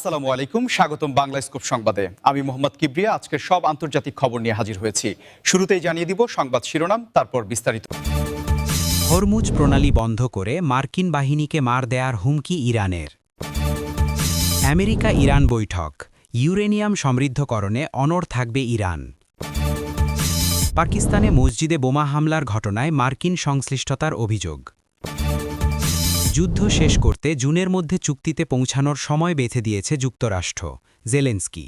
আসসালামু আলাইকুম, স্বাগতম বাংলা স্কুপ সংবাদে। আমি মোহাম্মদ কিবরিয়া আজকের সব আন্তর্জাতিক খবর নিয়ে হাজির হয়েছি। শুরুতেই জানিয়ে দিব সংবাদ শিরোনাম, তারপর বিস্তারিত। হরমুজ প্রণালী বন্ধ করে মার্কিন বাহিনীকে মার দেয়ার হুমকি ইরানের। আমেরিকা ইরান বৈঠক, ইউরেনিয়াম সমৃদ্ধকরণে অনড় থাকবে ইরান। পাকিস্তানে মসজিদে বোমা হামলার ঘটনায় মার্কিন সংশ্লিষ্টতার অভিযোগ। যুদ্ধ শেষ করতে জুনের মধ্যে চুক্তিতে পৌঁছানোর সময় বেঁধে দিয়েছে যুক্তরাষ্ট্র, জেলেনস্কি।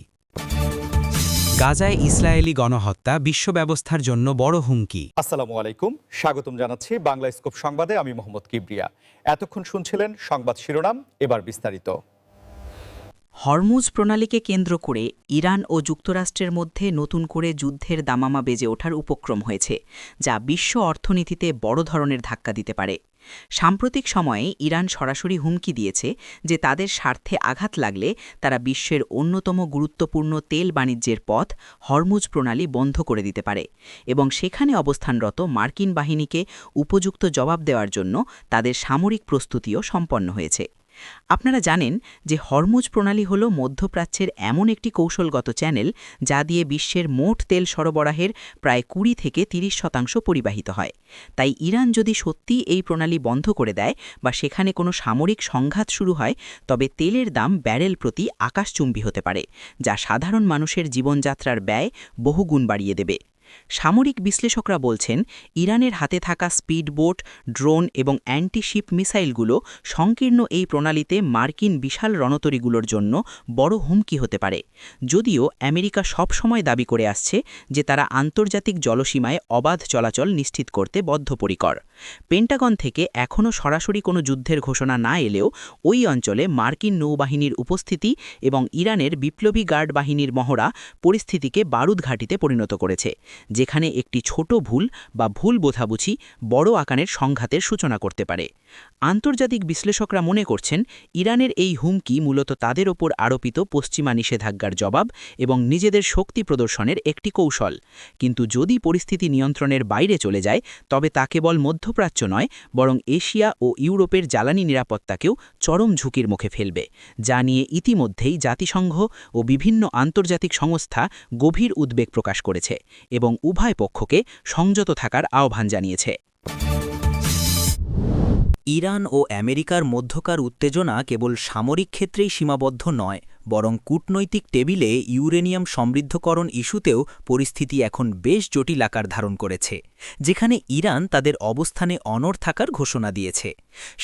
গাজায় ইসরায়েলি গণহত্যা বিশ্ব ব্যবস্থার জন্য বড় হুমকি। আসসালামু আলাইকুম, স্বাগতম জানাচ্ছি বাংলা স্কুপ সংবাদে। আমি মোহাম্মদ কিবরিয়া। এতক্ষণ শুনছিলেন সংবাদ শিরোনাম, এবার বিস্তারিত। হরমুজ প্রণালীকে কেন্দ্র করে ইরান ও যুক্তরাষ্ট্রের মধ্যে নতুন করে যুদ্ধের দামামা বেজে ওঠার উপক্রম হয়েছে, যা বিশ্ব অর্থনীতিতে বড় ধরনের ধাক্কা দিতে পারে। সাম্প্রতিক সময়ে ইরান সরাসরি হুমকি দিয়েছে যে তাদের স্বার্থে আঘাত লাগলে তারা বিশ্বের অন্যতম গুরুত্বপূর্ণ তেল বাণিজ্যের পথ হরমুজ প্রণালী বন্ধ করে দিতে পারে এবং সেখানে অবস্থানরত মার্কিন বাহিনীকে উপযুক্ত জবাব দেওয়ার জন্য তাদের সামরিক প্রস্তুতিও সম্পন্ন হয়েছে। আপনারা জানেন যে হরমুজ প্রণালী হল মধ্যপ্রাচ্যের এমন একটি কৌশলগত চ্যানেল যা দিয়ে বিশ্বের মোট তেল সরবরাহের প্রায় ২০ থেকে ৩০% পরিবাহিত হয়। তাই ইরান যদি সত্যি এই প্রণালী বন্ধ করে দেয় বা সেখানে কোনো সামরিক সংঘাত শুরু হয়, তবে তেলের দাম ব্যারেল প্রতি আকাশচুম্বী হতে পারে, যা সাধারণ মানুষের জীবনযাত্রার ব্যয় বহুগুণ বাড়িয়ে দেবে। সামরিক বিশ্লেষকরা বলছেন, ইরানের হাতে থাকা স্পিডবোট, ড্রোন এবং অ্যান্টি-শিপ মিসাইলগুলো সংকীর্ণ এই প্রণালীতে মার্কিন বিশাল রণতরীগুলোর জন্য বড় হুমকি হতে পারে। যদিও আমেরিকা সবসময় দাবি করে আসছে যে তারা আন্তর্জাতিক জলসীমায় অবাধ চলাচল নিশ্চিত করতে বদ্ধপরিকর। পেন্টাগন থেকে এখনও সরাসরি কোনো যুদ্ধের ঘোষণা না এলেও ওই অঞ্চলে মার্কিন নৌবাহিনীর উপস্থিতি এবং ইরানের বিপ্লবী গার্ড বাহিনীর মহড়া পরিস্থিতিকে বারুদ ঘাঁটিতে পরিণত করেছে, যেখানে একটি ছোট ভুল বা ভুল বোঝাবুঝি বড় আকারের সংঘাতের সূচনা করতে পারে। আন্তর্জাতিক বিশ্লেষকরা মনে করছেন, ইরানের এই হুমকি মূলত তাদের ওপর আরোপিত পশ্চিমা নিষেধাজ্ঞার জবাব এবং নিজেদের শক্তি প্রদর্শনের একটি কৌশল। কিন্তু যদি পরিস্থিতি নিয়ন্ত্রণের বাইরে চলে যায়, তবে তা কেবল মধ্যপ্রাচ্য নয়, বরং এশিয়া ও ইউরোপের জ্বালানি নিরাপত্তাকেও চরম ঝুঁকির মুখে ফেলবে, যা নিয়ে ইতিমধ্যেই জাতিসংঘ ও বিভিন্ন আন্তর্জাতিক সংস্থা গভীর উদ্বেগ প্রকাশ করেছে এবং উভয় পক্ষকে সংযত থাকার আহ্বান জানিয়েছে। ইরান ও আমেরিকার মধ্যকার উত্তেজনা কেবল সামরিক ক্ষেত্রেই সীমাবদ্ধ নয়, বরং কূটনৈতিক টেবিলে ইউরেনিয়াম সমৃদ্ধকরণ ইস্যুতেও পরিস্থিতি এখন বেশ জটিল আকার ধারণ করেছে, যেখানে ইরান তাদের অবস্থানে অনড় থাকার ঘোষণা দিয়েছে।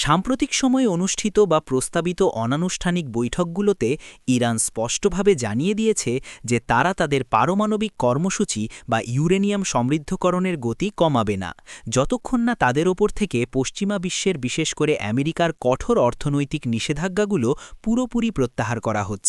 সাম্প্রতিক সময়ে অনুষ্ঠিত বা প্রস্তাবিত অনানুষ্ঠানিক বৈঠকগুলোতে ইরান স্পষ্টভাবে জানিয়ে দিয়েছে যে তারা তাদের পারমাণবিক কর্মসূচি বা ইউরেনিয়াম সমৃদ্ধকরণের গতি কমাবে না, যতক্ষণ না তাদের ওপর থেকে পশ্চিমা বিশ্বের, বিশেষ করে আমেরিকার কঠোর অর্থনৈতিক নিষেধাজ্ঞাগুলো পুরোপুরি প্রত্যাহার করা হচ্ছে।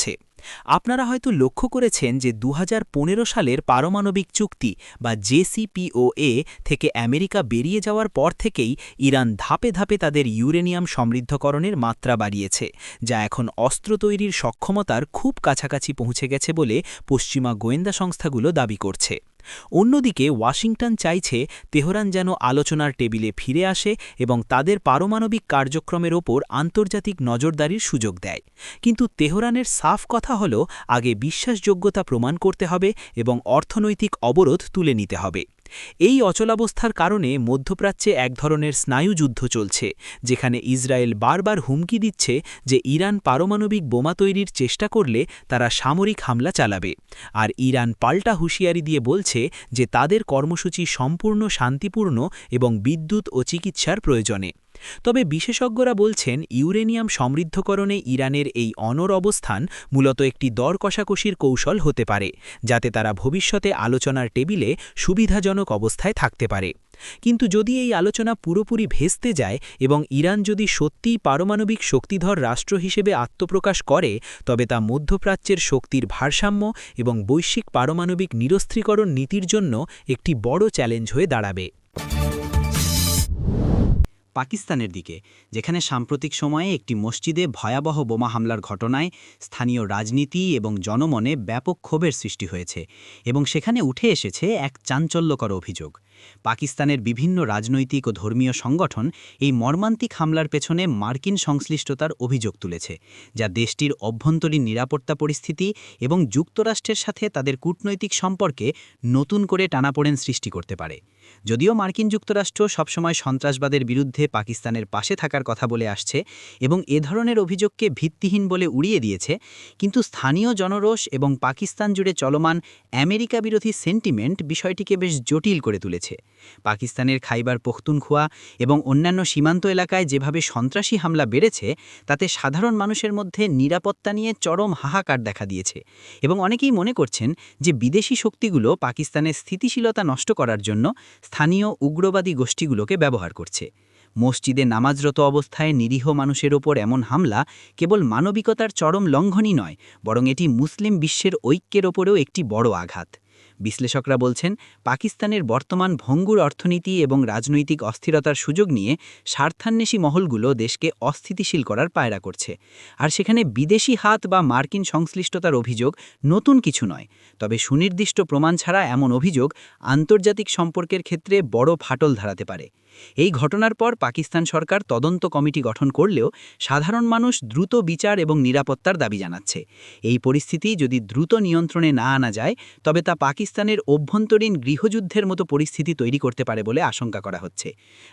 আপনারা হয়তো লক্ষ্য করেছেন যে ২০১৫ সালের পারমাণবিক চুক্তি বা জেসিপিওএ থেকে আমেরিকা বেরিয়ে যাওয়ার পর থেকেই ইরান ধাপে ধাপে তাদের ইউরেনিয়াম সমৃদ্ধকরণের মাত্রা বাড়িয়েছে, যা এখন অস্ত্র তৈরির সক্ষমতার খুব কাছাকাছি পৌঁছে গেছে বলে পশ্চিমা গোয়েন্দা সংস্থাগুলো দাবি করছে। অন্যদিকে ওয়াশিংটন চাইছে তেহরান যেন আলোচনার টেবিলে ফিরে আসে এবং তাদের পারমাণবিক কার্যক্রমের ওপর আন্তর্জাতিক নজরদারির সুযোগ দেয়। কিন্তু তেহরানের সাফ কথা হল, আগে বিশ্বাসযোগ্যতা প্রমাণ করতে হবে এবং অর্থনৈতিক অবরোধ তুলে নিতে হবে। এই অচলাবস্থার কারণে মধ্যপ্রাচ্যে এক ধরনের স্নায়ুযুদ্ধ চলছে, যেখানে ইসরায়েল বারবার হুমকি দিচ্ছে যে ইরান পারমাণবিক বোমা তৈরির চেষ্টা করলে তারা সামরিক হামলা চালাবে, আর ইরান পাল্টা হুঁশিয়ারি দিয়ে বলছে যে তাদের কর্মসূচি সম্পূর্ণ শান্তিপূর্ণ এবং বিদ্যুৎ ও চিকিৎসার প্রয়োজনে। তবে বিশেষজ্ঞরা বলছেন, ইউরেনিয়াম সমৃদ্ধকরণে ইরানের এই অনড় অবস্থান মূলত একটি দর কষাকষির কৌশল হতে পারে, যাতে তারা ভবিষ্যতে আলোচনার টেবিলে সুবিধাজনক অবস্থায় থাকতে পারে। কিন্তু যদি এই আলোচনা পুরোপুরি ভেস্তে যায় এবং ইরান যদি সত্যিই পারমাণবিক শক্তিধর রাষ্ট্র হিসেবে আত্মপ্রকাশ করে, তবে তা মধ্যপ্রাচ্যের শক্তির ভারসাম্য এবং বৈশ্বিক পারমাণবিক নিরস্ত্রীকরণ নীতির জন্য একটি বড় চ্যালেঞ্জ হয়ে দাঁড়াবে। পাকিস্তানের দিকে, যেখানে সাম্প্রতিক সময়ে একটি মসজিদে ভয়াবহ বোমা হামলার ঘটনায় স্থানীয় রাজনীতি এবং জনমনে ব্যাপক ক্ষোভের সৃষ্টি হয়েছে এবং সেখানে উঠে এসেছে এক চাঞ্চল্যকর অভিযোগ। পাকিস্তানের বিভিন্ন রাজনৈতিক ও ধর্মীয় সংগঠন এই মর্মান্তিক হামলার পেছনে মার্কিন সংশ্লিষ্টতার অভিযোগ তুলেছে, যা দেশটির অভ্যন্তরীণ নিরাপত্তা পরিস্থিতি এবং যুক্তরাষ্ট্রের সাথে তাদের কূটনৈতিক সম্পর্কে নতুন করে টানাপোড়েন সৃষ্টি করতে পারে। যদিও মার্কিন যুক্তরাষ্ট্র সবসময় সন্ত্রাসবাদের বিরুদ্ধে পাকিস্তানের পাশে থাকার কথা বলে আসছে এবং এ ধরনের অভিযোগকে ভিত্তিহীন বলে উড়িয়ে দিয়েছে, কিন্তু স্থানীয় জনরোষ এবং পাকিস্তান জুড়ে চলমান আমেরিকা বিরোধী সেন্টিমেন্ট বিষয়টিকে বেশ জটিল করে তুলেছে। পাকিস্তানের খাইবার পখতুনখোয়া এবং অন্যান্য সীমান্ত এলাকায় যেভাবে সন্ত্রাসী হামলা বেড়েছে, তাতে সাধারণ মানুষের মধ্যে নিরাপত্তা নিয়ে চরম হাহাকার দেখা দিয়েছে এবং অনেকেই মনে করছেন যে বিদেশি শক্তিগুলো পাকিস্তানের স্থিতিশীলতা নষ্ট করার জন্য স্থানীয় উগ্রবাদী গোষ্ঠীগুলোকে ব্যবহার করছে। মসজিদে নামাজরত অবস্থায় নিরীহ মানুষের ওপর এমন হামলা কেবল মানবিকতার চরম লঙ্ঘনই নয়, বরং এটি মুসলিম বিশ্বের ঐক্যের ওপরেও একটি বড় আঘাত। বিশ্লেষকরা বলছেন, পাকিস্তানের বর্তমান ভঙ্গুর অর্থনীতি এবং রাজনৈতিক অস্থিরতার সুযোগ নিয়ে স্বার্থান্বেষী মহলগুলো দেশকে অস্থিতিশীল করার পায়রা করছে। আর সেখানে বিদেশি হাত বা মার্কিন সংশ্লিষ্টতার অভিযোগ নতুন কিছু নয়, তবে সুনির্দিষ্ট প্রমাণ ছাড়া এমন অভিযোগ আন্তর্জাতিক সম্পর্কের ক্ষেত্রে বড় ফাটল ধরাতে পারে। এই ঘটনার পর পাকিস্তান সরকার তদন্ত কমিটি গঠন করলেও সাধারণ মানুষ দ্রুত বিচার এবং নিরাপত্তার দাবি জানাচ্ছে। এই পরিস্থিতি যদি দ্রুত নিয়ন্ত্রণে না আনা যায়, তবে তা পাকিস্তানের অভ্যন্তরীণ গৃহযুদ্ধের মতো পরিস্থিতি তৈরি করতে পারে বলে আশঙ্কা করা হচ্ছে।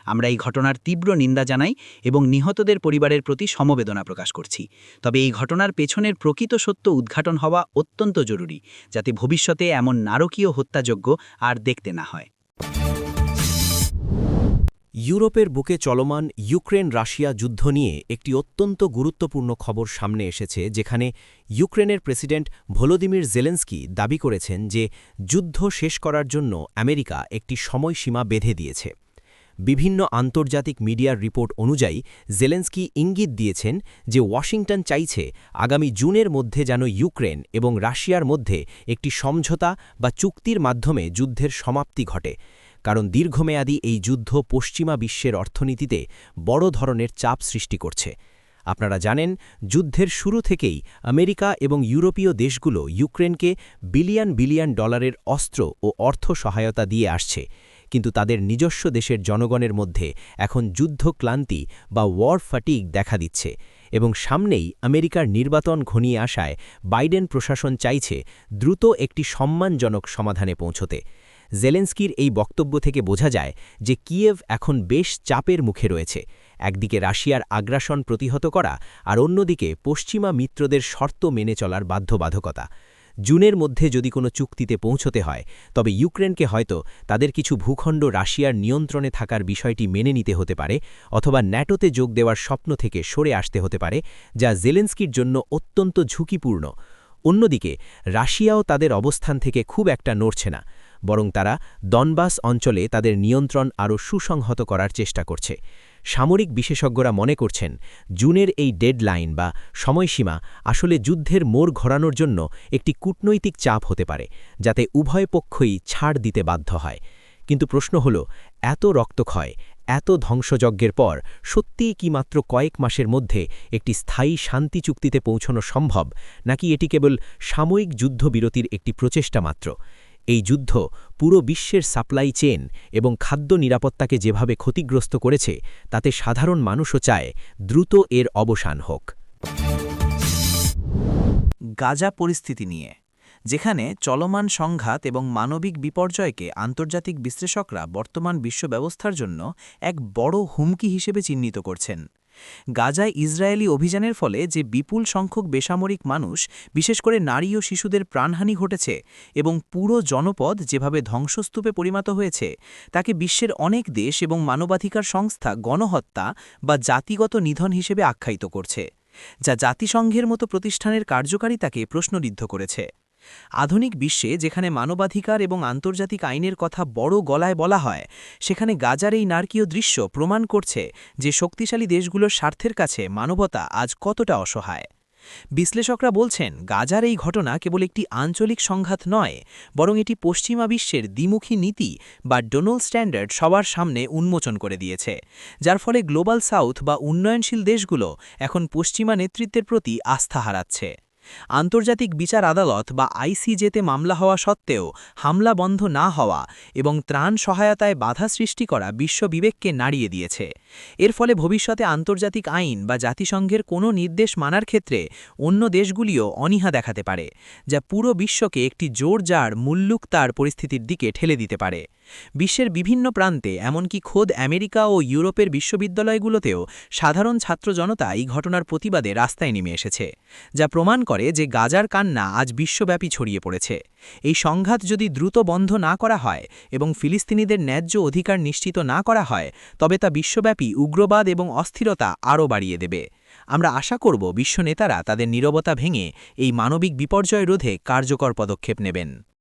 আমরা এই ঘটনার তীব্র নিন্দা জানাই এবং নিহতদের পরিবারের প্রতি সমবেদনা প্রকাশ করছি। তবে এই ঘটনার পেছনের প্রকৃত সত্য উদ্ঘাটন হওয়া অত্যন্ত জরুরি, যাতে ভবিষ্যতে এমন নারকীয় হত্যাযজ্ঞ আর দেখতে না হয়। ইউরোপের বুকে চলমান ইউক্রেন রাশিয়া যুদ্ধ নিয়ে একটি অত্যন্ত গুরুত্বপূর্ণ খবর সামনে এসেছে, যেখানে ইউক্রেনের প্রেসিডেন্ট ভলোদিমির জেলেন্সকি দাবি করেছেন যে যুদ্ধ শেষ করার জন্য আমেরিকা একটি সময়সীমা বেঁধে দিয়েছে। বিভিন্ন আন্তর্জাতিক মিডিয়ার রিপোর্ট অনুযায়ী জেলেন্সকি ইঙ্গিত দিয়েছেন যে ওয়াশিংটন চাইছে আগামী জুনের মধ্যে যেন ইউক্রেন এবং রাশিয়ার মধ্যে একটি সমঝোতা বা চুক্তির মাধ্যমে যুদ্ধের সমাপ্তি ঘটে, কারণ দীর্ঘমেয়াদী এই যুদ্ধ পশ্চিমা বিশ্বের অর্থনীতিতে বড় ধরনের চাপ সৃষ্টি করছে। আপনারা জানেন, যুদ্ধের শুরু থেকেই আমেরিকা এবং ইউরোপীয় দেশগুলো ইউক্রেনকে বিলিয়ন বিলিয়ন ডলারের অস্ত্র ও অর্থ সহায়তা দিয়ে আসছে, কিন্তু তাদের নিজস্ব দেশের জনগণের মধ্যে এখন যুদ্ধক্লান্তি বা ওয়ার ফাটিগ দেখা দিচ্ছে এবং সামনেই আমেরিকার নির্বাচন ঘনিয়ে আসায় বাইডেন প্রশাসন চাইছে দ্রুত একটি সম্মানজনক সমাধানে পৌঁছতে। জেলেন্সকির এই বক্তব্য থেকে বোঝা যায় যে কিয়েভ এখন বেশ চাপের মুখে রয়েছে, একদিকে রাশিয়ার আগ্রাসন প্রতিহত করা আর অন্যদিকে পশ্চিমা মিত্রদের শর্ত মেনে চলার বাধ্যবাধকতা। জুনের মধ্যে যদি কোনো চুক্তিতে পৌঁছতে হয়, তবে ইউক্রেনকে হয়তো তাদের কিছু ভূখণ্ড রাশিয়ার নিয়ন্ত্রণে থাকার বিষয়টি মেনে নিতে হতে পারে, অথবা ন্যাটোতে যোগ দেওয়ার স্বপ্ন থেকে সরে আসতে হতে পারে, যা জেলেন্সকির জন্য অত্যন্ত ঝুঁকিপূর্ণ। অন্যদিকে রাশিয়াও তাদের অবস্থান থেকে খুব একটা নড়ছে না, বরং তারা দনবাস অঞ্চলে তাদের নিয়ন্ত্রণ আরও সুসংহত করার চেষ্টা করছে। সামরিক বিশেষজ্ঞরা মনে করছেন, জুনের এই ডেডলাইন বা সময়সীমা আসলে যুদ্ধের মোড় ঘোরানোর জন্য একটি কূটনৈতিক চাপ হতে পারে, যাতে উভয় পক্ষই ছাড় দিতে বাধ্য হয়। কিন্তু প্রশ্ন হল, এত রক্তক্ষয়, এত ধ্বংসযজ্ঞের পর সত্যিই কি মাত্র কয়েক মাসের মধ্যে একটি স্থায়ী শান্তি চুক্তিতে পৌঁছানো সম্ভব, নাকি এটি কেবল সাময়িক যুদ্ধবিরতির একটি প্রচেষ্টা মাত্র? এই যুদ্ধ পুরো বিশ্বের সাপ্লাই চেইন এবং খাদ্য নিরাপত্তাকে যেভাবে ক্ষতিগ্রস্ত করেছে, তাতে সাধারণ মানুষও চায় দ্রুত এর অবসান হোক। গাজা পরিস্থিতি নিয়ে, যেখানে চলমান সংঘাত এবং মানবিক বিপর্যয়কে আন্তর্জাতিক বিশ্লেষকরা বর্তমান বিশ্ব ব্যবস্থার জন্য এক বড় হুমকি হিসেবে চিহ্নিত করছেন। গাজায় ইসরায়েলি অভিযানের ফলে যে বিপুল সংখ্যক বেসামরিক মানুষ, বিশেষ করে নারী ও শিশুদের প্রাণহানি ঘটেছে এবং পুরো জনপদ যেভাবে ধ্বংসস্তূপে পরিণত হয়েছে, তাকে বিশ্বের অনেক দেশ এবং মানবাধিকার সংস্থা গণহত্যা বা জাতিগত নিধন হিসেবে আখ্যায়িত করছে, যা জাতিসংঘের মতো প্রতিষ্ঠানের কার্যকারিতাকে প্রশ্নবিদ্ধ করেছে। আধুনিক বিশ্বে যেখানে মানবাধিকার এবং আন্তর্জাতিক আইনের কথা বড় গলায় বলা হয়, সেখানে গাজার এই নারকীয় দৃশ্য প্রমাণ করছে যে শক্তিশালী দেশগুলোর স্বার্থের কাছে মানবতা আজ কতটা অসহায়। বিশ্লেষকরা বলছেন, গাজার এই ঘটনা কেবল একটি আঞ্চলিক সংঘাত নয়, বরং এটি পশ্চিমা বিশ্বের দ্বিমুখী নীতি বা ডবল স্ট্যান্ডার্ড সবার সামনে উন্মোচন করে দিয়েছে, যার ফলে গ্লোবাল সাউথ বা উন্নয়নশীল দেশগুলো এখন পশ্চিমা নেতৃত্বের প্রতি আস্থা হারাচ্ছে। আন্তর্জাতিক বিচার আদালত বা আইসিজেতে মামলা হওয়া সত্ত্বেও হামলা বন্ধ না হওয়া এবং ত্রাণ সহায়তায় বাধা সৃষ্টি করা বিশ্ব বিবেককে নাড়িয়ে দিয়েছে। এর ফলে ভবিষ্যতে আন্তর্জাতিক আইন বা জাতিসংঘের কোনো নির্দেশ মানার ক্ষেত্রে অন্য দেশগুলিও অনীহা দেখাতে পারে, যা পুরো বিশ্বকে একটি জোরজার মুল্লুকতার পরিস্থিতির দিকে ঠেলে দিতে পারে। বিশ্বের বিভিন্ন প্রান্তে, এমনকি খোদ আমেরিকা ও ইউরোপের বিশ্ববিদ্যালয়গুলোতেও সাধারণ ছাত্র জনতা এই ঘটনার প্রতিবাদে রাস্তায় নেমে এসেছে, যা প্রমাণ করে যে গাজার কান্না আজ বিশ্বব্যাপী ছড়িয়ে পড়েছে। এই সংঘাত যদি দ্রুত বন্ধ না করা হয় এবং ফিলিস্তিনিদের ন্যায্য অধিকার নিশ্চিত না করা হয়, তবে তা বিশ্বব্যাপী উগ্রবাদ এবং অস্থিরতা আরও বাড়িয়ে দেবে। আমরা আশা করব বিশ্ব নেতারা তাদের নীরবতা ভেঙে এই মানবিক বিপর্যয় রোধে কার্যকর পদক্ষেপ নেবেন।